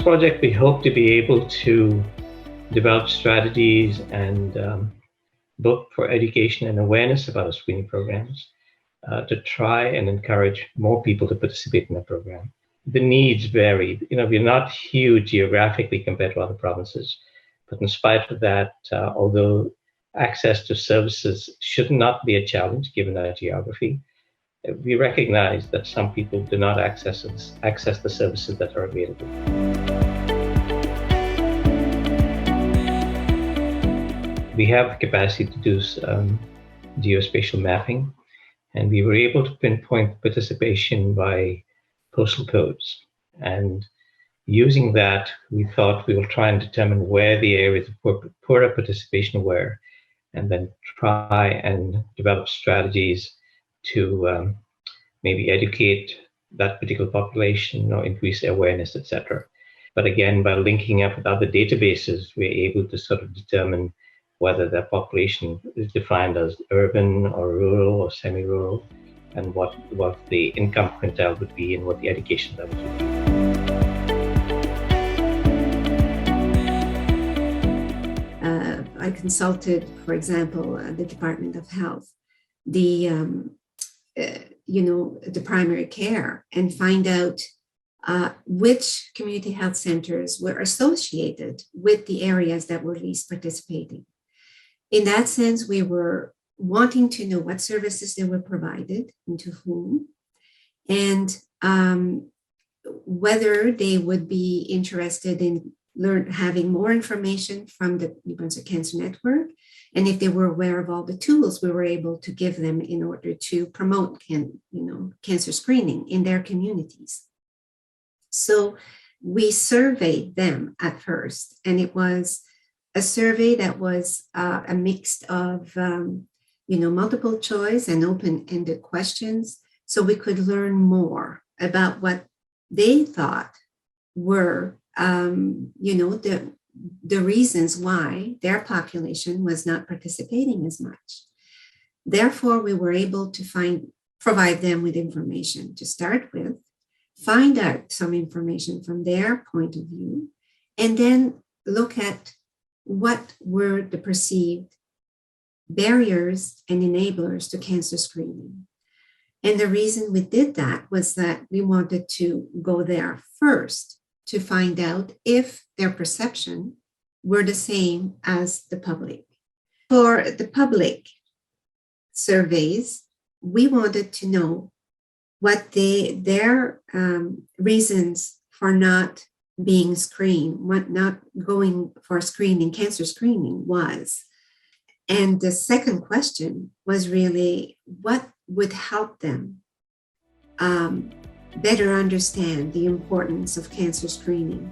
project, we hope to be able to develop strategies and both for education and awareness about our screening programs to try and encourage more people to participate in the program. The needs vary. We're not huge geographically compared to other provinces, but in spite of that, although access to services should not be a challenge given our geography, we recognize that some people do not access the services that are available. We have the capacity to do geospatial mapping, and we were able to pinpoint participation by postal codes. And using that, we thought we will try and determine where the areas of poorer participation were, and then try and develop strategies to maybe educate that particular population or increase awareness, etc. But again, by linking up with other databases, we're able to sort of determine whether that population is defined as urban or rural or semi-rural, and what the income quintile would be and what the education levels would be. I consulted, for example, the Department of Health, the primary care, and find out which community health centers were associated with the areas that were least participating. In that sense, we were wanting to know what services they were provided and to whom, and whether they would be interested in having more information from the New Brunswick Cancer Network, and if they were aware of all the tools we were able to give them in order to promote cancer screening in their communities. So we surveyed them at first, and it was a survey that was a mix of multiple choice and open-ended questions, so we could learn more about what they thought were the reasons why their population was not participating as much. Therefore, we were able to provide them with information to start with, find out some information from their point of view, and then look at what were the perceived barriers and enablers to cancer screening. And the reason we did that was that we wanted to go there first to find out if their perception were the same as the public. For the public surveys, we wanted to know what their reasons for not being screened, what not going for screening, cancer screening was. And the second question was really what would help them better understand the importance of cancer screening.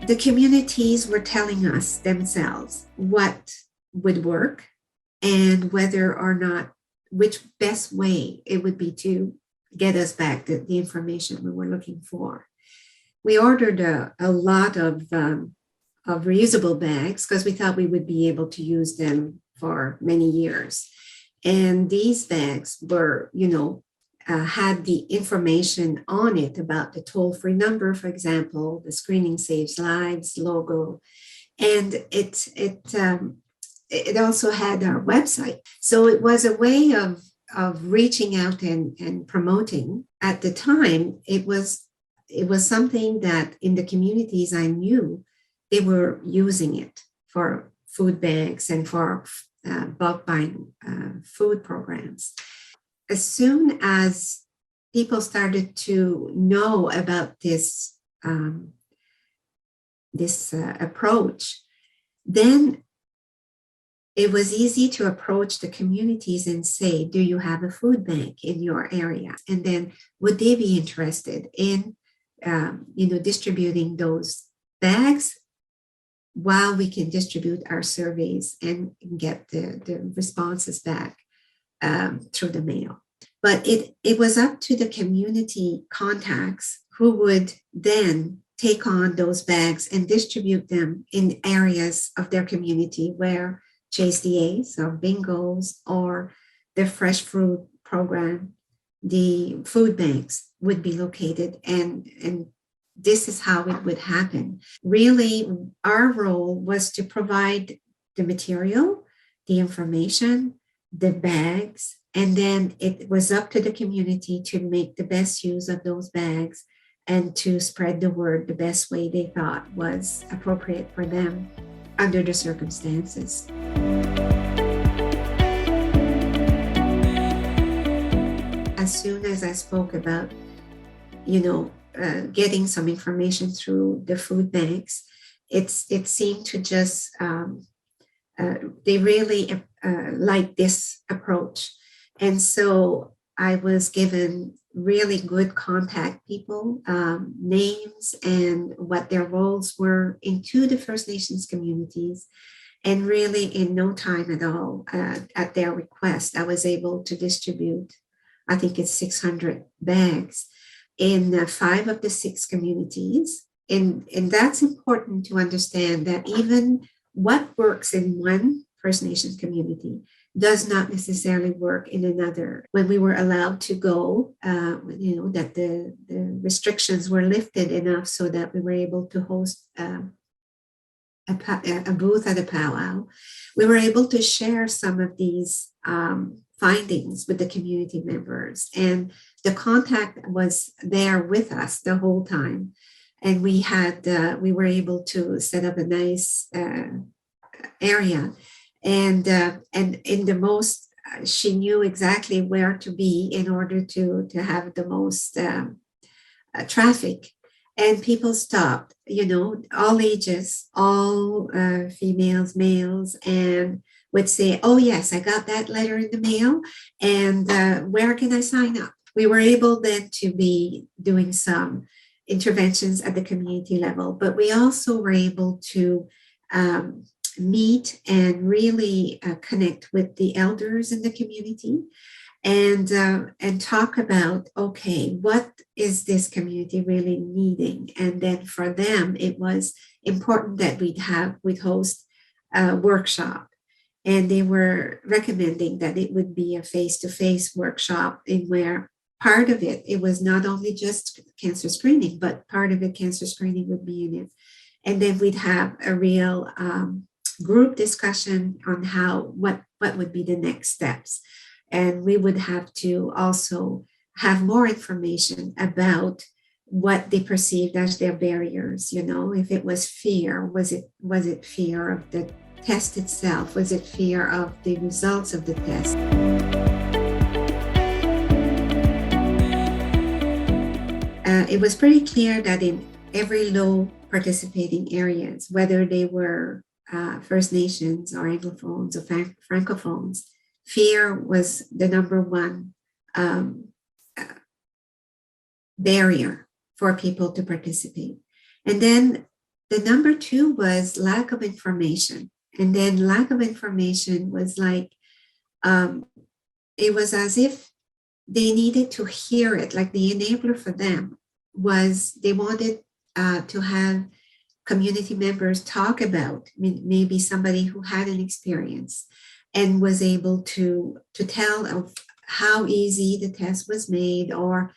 The communities were telling us themselves what would work and whether or not, which best way it would be to get us back the information we were looking for. We ordered a lot of reusable bags because we thought we would be able to use them for many years. And these bags were, had the information on it about the toll-free number, for example, the Screening Saves Lives logo, and it also had our website. So it was a way of reaching out and promoting. At the time, it was something that in the communities I knew, they were using it for food bags and for bulk buying food programs. As soon as people started to know about this approach, then it was easy to approach the communities and say, do you have a food bank in your area? And then would they be interested in distributing those bags while we can distribute our surveys and get the responses back through the mail. But it was up to the community contacts who would then take on those bags and distribute them in areas of their community where Chase DAs or bingos or the fresh fruit program the food banks would be located, and this is how it would happen. Really, our role was to provide the material, the information, the bags, and then it was up to the community to make the best use of those bags and to spread the word the best way they thought was appropriate for them under the circumstances. As soon as I spoke about, getting some information through the food banks, it seemed to just, they really liked this approach. And so I was given really good contact people, names and what their roles were into the First Nations communities. And really in no time at all, at their request, I was able to distribute, I think it's 600 bags in 5 of the 6 communities. And that's important to understand, that even what works in one First Nations community does not necessarily work in another. When we were allowed to go, that the restrictions were lifted enough so that we were able to host a booth at a powwow, we were able to share some of these findings with the community members. And the contact was there with us the whole time. And we were able to set up a nice area. And in the most, she knew exactly where to be in order to have the most traffic. And people stopped, all ages, all females, males, and would say, oh yes, I got that letter in the mail, and where can I sign up? We were able then to be doing some interventions at the community level, but we also were able to meet and really connect with the elders in the community and talk about, okay, what is this community really needing? And then for them, it was important that we'd host a workshop. And they were recommending that it would be a face-to-face workshop, in where part of it was not only just cancer screening, but part of it, cancer screening would be in it. And then we'd have a real group discussion on what would be the next steps. And we would have to also have more information about what they perceived as their barriers. If it was fear, was it fear of the test itself? Was it fear of the results of the test? It was pretty clear that in every low participating areas, whether they were First Nations or Anglophones or Francophones, fear was the number one barrier for people to participate. And then the number 2 was lack of information. And then lack of information was like, it was as if they needed to hear it. Like the enabler for them was they wanted to have community members talk about maybe somebody who had an experience and was able to tell of how easy the test was made, or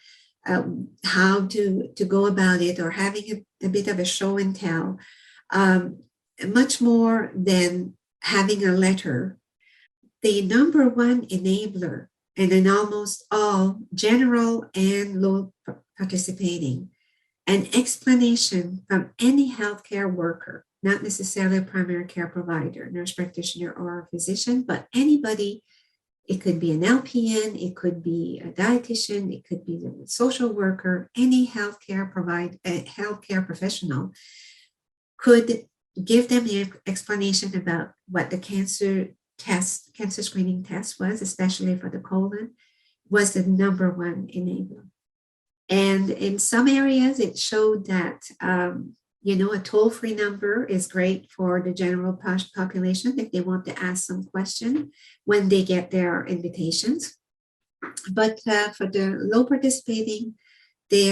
how to go about it, or having a bit of a show and tell, much more than having a letter. The number 1 enabler, and in almost all general and low participating, an explanation from any healthcare worker, not necessarily a primary care provider, nurse practitioner, or a physician, but anybody. It could be an LPN, it could be a dietitian, it could be a social worker, any healthcare professional could give them the explanation about what the cancer screening test was, especially for the colon, was the number 1 enabler. And in some areas, it showed that, a toll-free number is great for the general population if they want to ask some question when they get their invitations. But for the low participating, they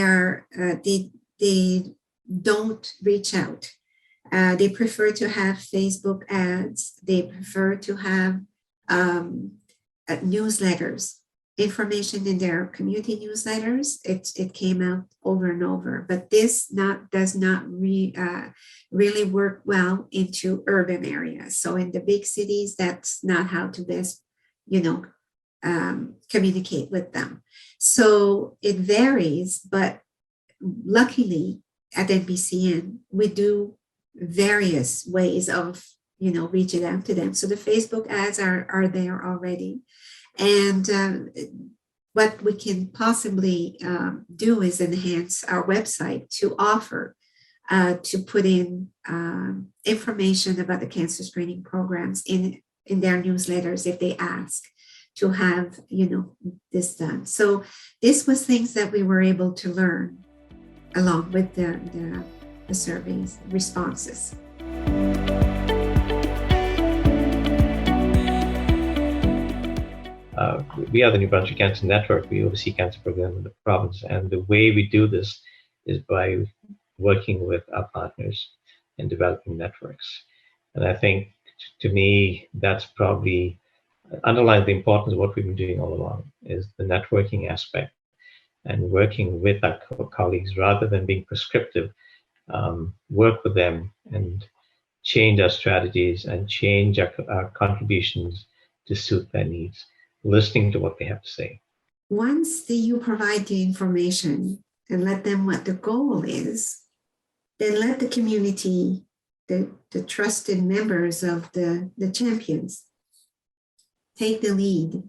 don't reach out. They prefer to have Facebook ads. They prefer to have newsletters. information in their community newsletters. It came out over and over, but this does not really work well into urban areas. So in the big cities, that's not how to best, communicate with them. So it varies, but luckily at NBCN, we do various ways of, reaching out to them. So the Facebook ads are there already. And what we can possibly do is enhance our website to offer, to put in information about the cancer screening programs in their newsletters if they ask to have, this done. So this was things that we were able to learn along with the surveys responses. We are the New Brunswick Cancer Network. We oversee cancer programs in the province. And the way we do this is by working with our partners and developing networks. And I think, to me, that's probably underlines the importance of what we've been doing all along, is the networking aspect and working with our colleagues rather than being prescriptive, work with them and change our strategies and change our contributions to suit their needs, listening to what they have to say. Once you provide the information and let them what the goal is, then let the community, the trusted members of the champions, take the lead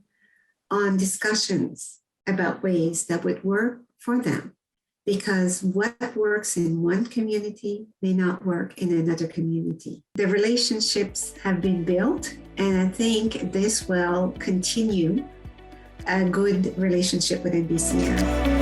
on discussions about ways that would work for them. Because what works in one community may not work in another community. The relationships have been built, and I think this will continue a good relationship with NBCN.